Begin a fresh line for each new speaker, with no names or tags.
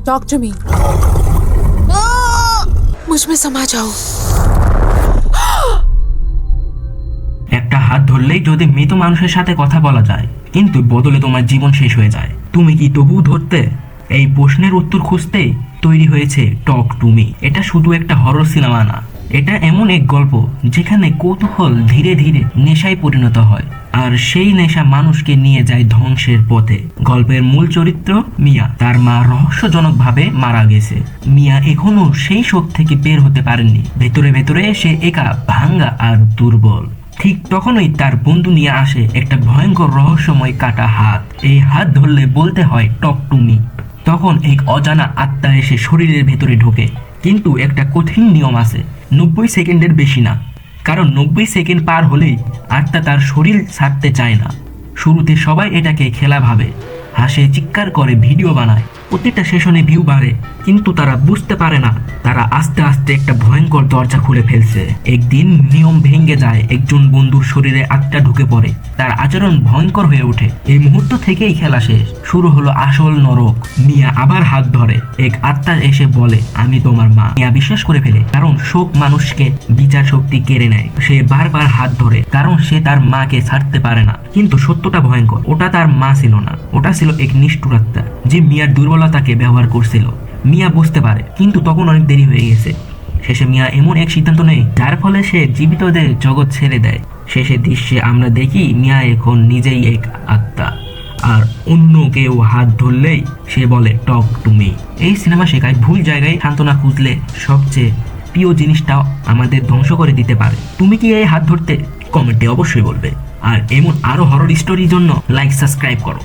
Talk to me. मुझ में समा जाओ।
একটা হাত ধরলেই যদি মৃত মানুষের সাথে কথা বলা যায়, কিন্তু বদলে তোমার জীবন শেষ হয়ে যায়, তুমি কি তবুও ধরতে? এই প্রশ্নের উত্তর খুঁজতেই তৈরি হয়েছে টক টু মি। এটা শুধু একটা হরর সিনেমা না, এটা এমন এক গল্প যেখানে কৌতূহল ধীরে ধীরে নেশায় পরিণত হয়, আর সেই নেশা মানুষকে নিয়ে যায় ধ্বংসের পথে। গল্পের মূল চরিত্র মিয়া, তার মা রহস্যজনকভাবে মারা গেছে। মিয়া এখনো সেই শোক থেকে বের হতে পারেননি। ভেতরে ভেতরে সে একা, ভাঙ্গা আর দুর্বল। ঠিক তখনই তার বন্ধু নিয়ে আসে একটা ভয়ঙ্কর রহস্যময় কাটা হাত। এই হাত ধরলে বলতে হয় টক টু মি। তখন এক অজানা আত্মা এসে শরীরের ভেতরে ঢোকে, কিন্তু একটা কঠিন নিয়ম আছে, 90 সেকেন্ডের বেশি না। কারণ 90 সেকেন্ড পার হলেই আত্মা তার শরীর ছাড়তে চায় না। শুরুতে সবাই এটাকে খেলা ভাবে, হাসে, চিৎকার করে, ভিডিও বানায়, প্রতিটা সেশনে ভিউ বাড়ে, কিন্তু তারা বুঝতে পারে না তারা আস্তে আস্তে একটা ভয়ঙ্কর দরজা খুলে ফেলছে। একদিন নিয়ম ভেঙে যায়, একজন বন্ধুর শরীরে আত্মা ঢুকে পড়ে, তার আচরণ ভয়ঙ্কর হয়ে ওঠে। এই মুহূর্ত থেকেই খেলা শেষ, শুরু হলো আসল নরক। মিয়া আবার হাত ধরে, এক আত্মা এসে বলে, আমি তোমার মা। মিয়া বিশ্বাস করে ফেলে, কারণ শোক মানুষকে বিচার শক্তি কেড়ে নেয়। সে বারবার হাত ধরে, কারণ সে তার মাকে ছাড়তে পারে না। কিন্তু সত্যটা ভয়ঙ্কর, ওটা তার মা ছিল না, ওটা ছিল এক নিষ্ঠুর আত্মা যে মিয়ার দুর্বলতাকে ব্যবহার করছিল। মিয়া বুঝতে পারে, কিন্তু তখন অনেক দেরি হয়ে গেছে। শেষে মিয়া এমন এক সিদ্ধান্ত নেয় যার ফলে সে জীবিতদের জগৎ ছেড়ে দেয়। শেষে দৃশ্যে আমরা দেখি মিয়া এখন নিজেই এক আত্মা, আর অন্য কেউ হাত ধরলেই সে বলে টক টু মি। এই সিনেমা শেখায় ভুল জায়গায় সান্ত্বনা খুঁজলে সবচেয়ে প্রিয় জিনিসটাও আমাদের ধ্বংস করে দিতে পারে। তুমি কি এই হাত ধরতে? কমেন্টে অবশ্যই বলবে। আর এমন আরো হরর স্টোরির জন্য লাইক, সাবস্ক্রাইব করো।